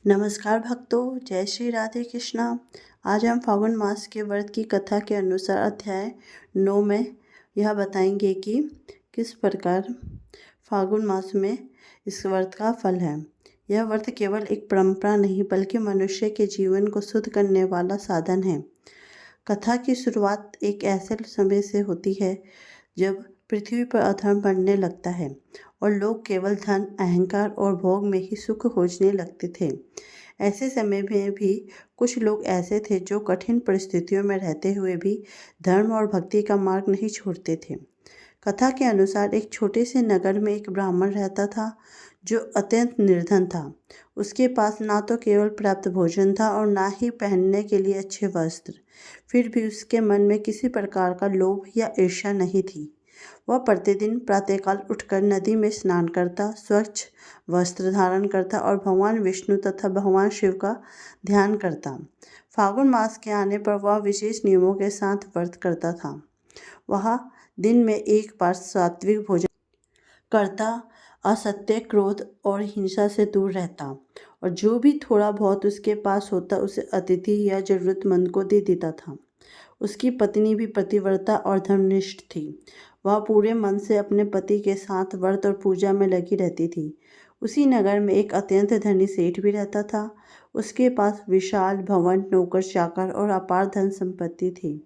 नमस्कार भक्तों, जय श्री राधे कृष्णा। आज हम फागुन मास के व्रत की कथा के अनुसार अध्याय 9 में यह बताएंगे कि किस प्रकार फागुन मास में इस व्रत का फल है। यह व्रत केवल एक परंपरा नहीं बल्कि मनुष्य के जीवन को शुद्ध करने वाला साधन है। कथा की शुरुआत एक ऐसे समय से होती है जब पृथ्वी पर अधर्म बढ़ने लगता है और लोग केवल धन, अहंकार और भोग में ही सुख खोजने लगते थे। ऐसे समय में भी कुछ लोग ऐसे थे जो कठिन परिस्थितियों में रहते हुए भी धर्म और भक्ति का मार्ग नहीं छोड़ते थे। कथा के अनुसार एक छोटे से नगर में एक ब्राह्मण रहता था जो अत्यंत निर्धन था। उसके पास ना तो केवल पर्याप्त भोजन था और ना ही पहनने के लिए अच्छे वस्त्र। फिर भी उसके मन में किसी प्रकार का लोभ या ईर्ष्या नहीं थी। वह प्रतिदिन प्रातःकाल उठकर नदी में स्नान करता, स्वच्छ वस्त्र धारण करता और भगवान विष्णु तथा भगवान शिव का ध्यान करता। फागुन मास के आने पर वह विशेष नियमों के साथ व्रत करता था। वह दिन में एक बार सात्विक भोजन करता, असत्य, क्रोध और हिंसा से दूर रहता और जो भी थोड़ा बहुत उसके पास होता उसे अतिथि या जरूरतमंद को दे देता था। उसकी पत्नी भी पतिव्रता और धर्मनिष्ठ थी। वह पूरे मन से अपने पति के साथ व्रत और पूजा में लगी रहती थी। उसी नगर में एक अत्यंत धनी सेठ भी रहता था। उसके पास विशाल भवन, नौकर चाकर और अपार धन संपत्ति थी,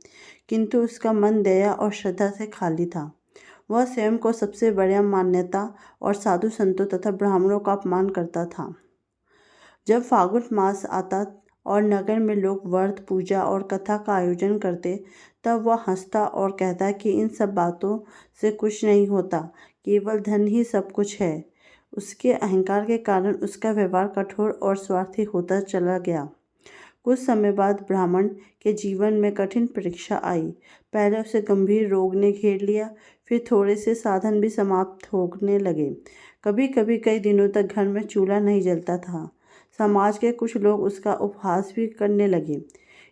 किंतु उसका मन दया और श्रद्धा से खाली था। वह स्वयं को सबसे बढ़िया मान्यता और साधु संतों तथा ब्राह्मणों का अपमान करता था। जब फागुन मास आता और नगर में लोग व्रत, पूजा और कथा का आयोजन करते, तब वह हंसता और कहता कि इन सब बातों से कुछ नहीं होता, केवल धन ही सब कुछ है। उसके अहंकार के कारण उसका व्यवहार कठोर और स्वार्थी होता चला गया। कुछ समय बाद ब्राह्मण के जीवन में कठिन परीक्षा आई। पहले उसे गंभीर रोग ने घेर लिया, फिर थोड़े से साधन भी समाप्त होने लगे। कभी कभी कई दिनों तक घर में चूल्हा नहीं जलता था। समाज के कुछ लोग उसका उपहास भी करने लगे।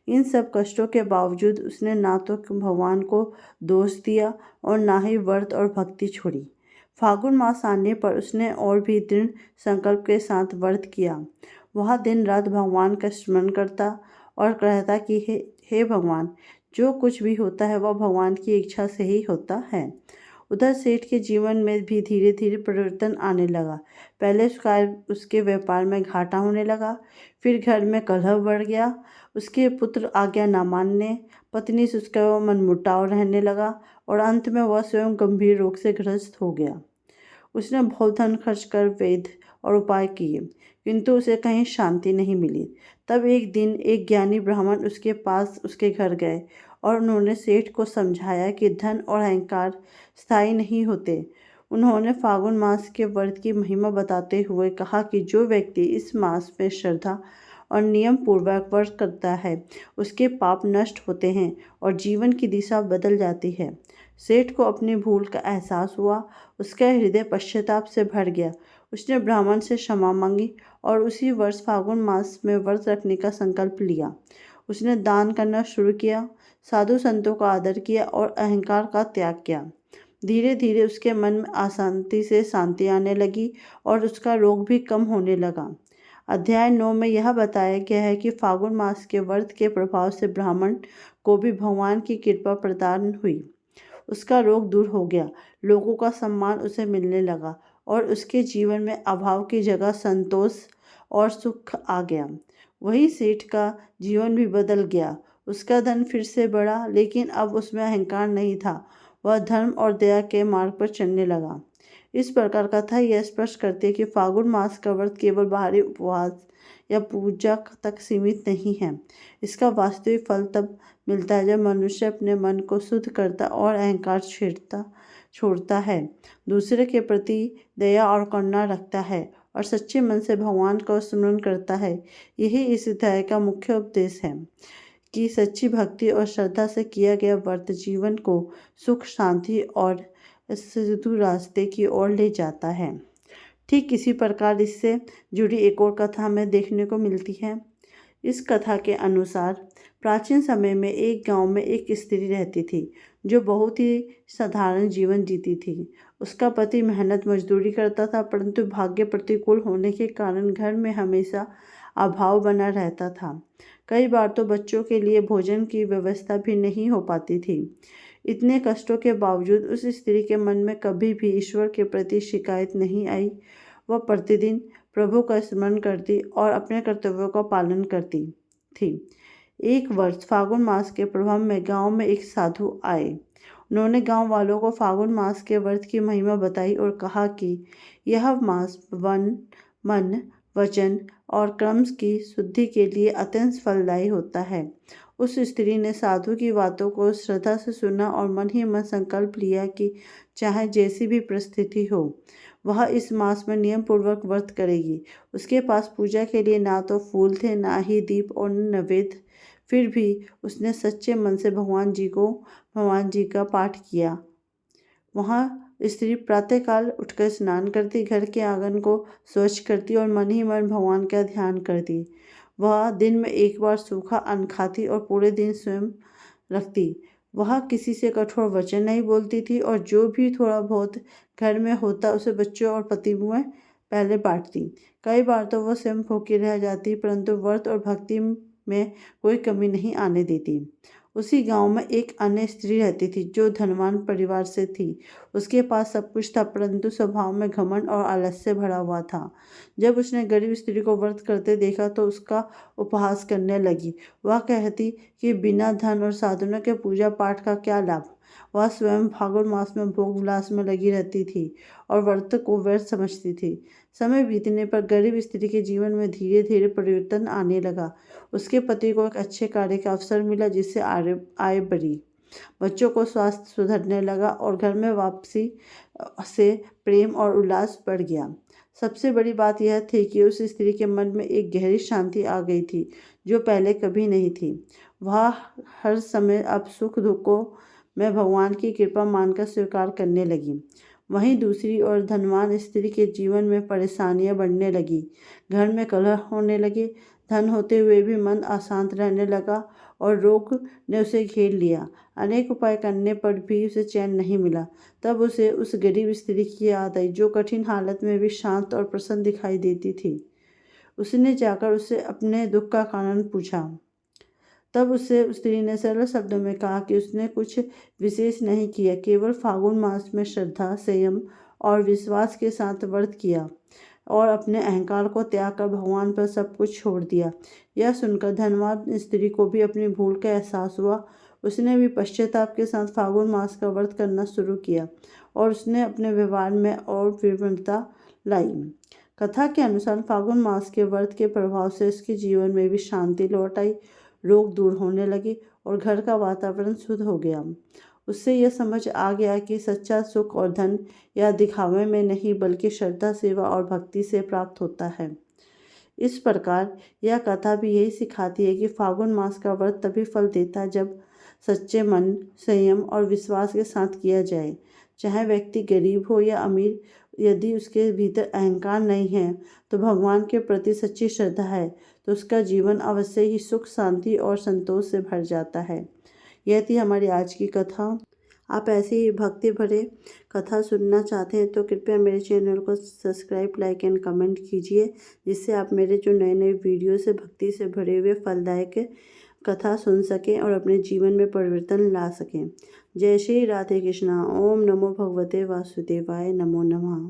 इन सब कष्टों के बावजूद उसने ना तो भगवान को दोष दिया और ना ही व्रत और भक्ति छोड़ी। फागुन मास आने पर उसने और भी दृढ़ संकल्प के साथ व्रत किया। वह दिन रात भगवान का स्मरण करता और कहता कि हे भगवान, जो कुछ भी होता है वह भगवान की इच्छा से ही होता है। उधर सेठ के जीवन में भी धीरे धीरे परिवर्तन आने लगा। पहले उसके व्यापार में घाटा होने लगा, फिर घर में कलह बढ़ गया, उसके पुत्र आज्ञा न मानने, पत्नी से उसका मनमुटाव रहने लगा और अंत में वह स्वयं गंभीर रोग से ग्रस्त हो गया। उसने बहुत धन खर्च कर वैद्य और उपाय किए, किंतु उसे कहीं शांति नहीं मिली। तब एक दिन एक ज्ञानी ब्राह्मण उसके पास उसके घर गए और उन्होंने सेठ को समझाया कि धन और अहंकार स्थायी नहीं होते। उन्होंने फागुन मास के व्रत की महिमा बताते हुए कहा कि जो व्यक्ति इस मास में श्रद्धा और नियम पूर्वक व्रत करता है, उसके पाप नष्ट होते हैं और जीवन की दिशा बदल जाती है। सेठ को अपनी भूल का एहसास हुआ। उसका हृदय पश्चाताप से भर गया। उसने ब्राह्मण से क्षमा मांगी और उसी वर्ष फागुन मास में व्रत रखने का संकल्प लिया। उसने दान करना शुरू किया, साधु संतों का आदर किया और अहंकार का त्याग किया। धीरे धीरे उसके मन में अशांति से शांति आने लगी और उसका रोग भी कम होने लगा। अध्याय 9 में यह बताया गया है कि फागुन मास के व्रत के प्रभाव से ब्राह्मण को भी भगवान की कृपा प्रदान हुई। उसका रोग दूर हो गया, लोगों का सम्मान उसे मिलने लगा और उसके जीवन में अभाव की जगह संतोष और सुख आ गया। वही सेठ का जीवन भी बदल गया। उसका धन फिर से बढ़ा, लेकिन अब उसमें अहंकार नहीं था। वह धर्म और दया के मार्ग पर चलने लगा। इस प्रकार कथा यह स्पष्ट करती है कि फागुन मास का व्रत केवल बाहरी उपवास या पूजा तक सीमित नहीं है। इसका वास्तविक फल तब मिलता है जब मनुष्य अपने मन को शुद्ध करता और अहंकार छोड़ता है, दूसरे के प्रति दया और करुणा रखता है और सच्चे मन से भगवान का स्मरण करता है। यही इस अध्याय का मुख्य उपदेश है कि सच्ची भक्ति और श्रद्धा से किया गया व्रत जीवन को सुख, शांति और सिद्धू रास्ते की ओर ले जाता है। ठीक इसी प्रकार इससे जुड़ी एक और कथा हमें देखने को मिलती है। इस कथा के अनुसार प्राचीन समय में एक गांव में एक स्त्री रहती थी जो बहुत ही साधारण जीवन जीती थी। उसका पति मेहनत मजदूरी करता था, परंतु भाग्य प्रतिकूल होने के कारण घर में हमेशा अभाव बना रहता था। कई बार तो बच्चों के लिए भोजन की व्यवस्था भी नहीं हो पाती थी। इतने कष्टों के बावजूद उस स्त्री के मन में कभी भी ईश्वर के प्रति शिकायत नहीं आई। वह प्रतिदिन प्रभु का स्मरण करती और अपने कर्तव्यों का पालन करती थी। एक वर्ष फागुन मास के प्रभाव में गांव में एक साधु आए। उन्होंने गांव वालों को फागुन मास के व्रत की महिमा बताई और कहा कि यह मास मन, वचन और कर्म की शुद्धि के लिए अत्यंत फलदायी होता है। उस स्त्री ने साधु की बातों को श्रद्धा से सुना और मन ही मन संकल्प लिया कि चाहे जैसी भी परिस्थिति हो, वह इस मास में नियम पूर्वक व्रत करेगी। उसके पास पूजा के लिए ना तो फूल थे, ना ही दीप और नैवेद्य। फिर भी उसने सच्चे मन से भगवान जी का पाठ किया। वहाँ स्त्री प्रातःकाल उठकर स्नान करती, घर के आंगन को स्वच्छ करती और मन ही मन भगवान का ध्यान करती। वह दिन में एक बार सूखा अन्न खाती और पूरे दिन स्वयं रखती। वह किसी से कठोर वचन नहीं बोलती थी और जो भी थोड़ा बहुत घर में होता उसे बच्चों और पति में पहले बांटती। कई बार तो वह स्वयं भूखी रह जाती, परंतु व्रत और भक्ति में कोई कमी नहीं आने देती। उसी गांव में एक अन्य स्त्री रहती थी जो धनवान परिवार से थी। उसके पास सब कुछ था, परंतु स्वभाव में घमंड और आलस्य भरा हुआ था। जब उसने गरीब स्त्री को व्रत करते देखा तो उसका उपहास करने लगी। वह कहती कि बिना धन और साधनों के पूजा पाठ का क्या लाभ। वह स्वयं फागुन मास में भोग विलास में लगी रहती थी और व्रत को व्यर्थ समझती थी। समय बीतने पर गरीब स्त्री के जीवन में धीरे धीरे परिवर्तन आने लगा। उसके पति को एक अच्छे कार्य का अवसर मिला, जिससे आय बढ़ी। बच्चों को स्वास्थ्य सुधरने लगा और घर में वापसी से प्रेम और उल्लास बढ़ गया। सबसे बड़ी बात यह थी कि उस स्त्री के मन में एक गहरी शांति आ गई थी, जो पहले कभी नहीं थी। वह हर समय अब सुख दुखों में भगवान की कृपा मानकर स्वीकार करने लगी। वहीं दूसरी ओर धनवान स्त्री के जीवन में परेशानियां बढ़ने लगी। घर में कलह होने लगे, धन होते हुए भी मन अशांत रहने लगा और रोग ने उसे घेर लिया। अनेक उपाय करने पर भी उसे चैन नहीं मिला। तब उसे उस गरीब स्त्री की याद आई जो कठिन हालत में भी शांत और प्रसन्न दिखाई देती थी। उसने जाकर उससे अपने दुख का कारण पूछा। तब उससे स्त्री ने सरल शब्दों में कहा कि उसने कुछ विशेष नहीं किया, केवल फागुन मास में श्रद्धा, संयम और विश्वास के साथ व्रत किया और अपने अहंकार को त्याग कर भगवान पर सब कुछ छोड़ दिया। यह सुनकर धनवान स्त्री को भी अपनी भूल का एहसास हुआ। उसने भी पश्चाताप के साथ फागुन मास का व्रत करना शुरू किया और उसने अपने व्यवहार में और विभिन्नता लाई। कथा के अनुसार फागुन मास के व्रत के प्रभाव से उसके जीवन में भी शांति लौट आई, रोग दूर होने लगे और घर का वातावरण शुद्ध हो गया। उससे यह समझ आ गया कि सच्चा सुख और धन या दिखावे में नहीं, बल्कि श्रद्धा, सेवा और भक्ति से प्राप्त होता है। इस प्रकार यह कथा भी यही सिखाती है कि फागुन मास का व्रत तभी फल देता है जब सच्चे मन, संयम और विश्वास के साथ किया जाए। चाहे व्यक्ति गरीब हो या अमीर, यदि उसके भीतर अहंकार नहीं है तो भगवान के प्रति सच्ची श्रद्धा है, तो उसका जीवन अवश्य ही सुख, शांति और संतोष से भर जाता है। यह थी हमारी आज की कथा। आप ऐसी ही भक्ति भरे कथा सुनना चाहते हैं तो कृपया मेरे चैनल को सब्सक्राइब, लाइक एंड कमेंट कीजिए, जिससे आप मेरे जो नए नए वीडियो से भक्ति से भरे हुए फलदायक कथा सुन सकें और अपने जीवन में परिवर्तन ला सकें। जय श्री राधे कृष्णा। ओम नमो भगवते वासुदेवाय। नमो नमः।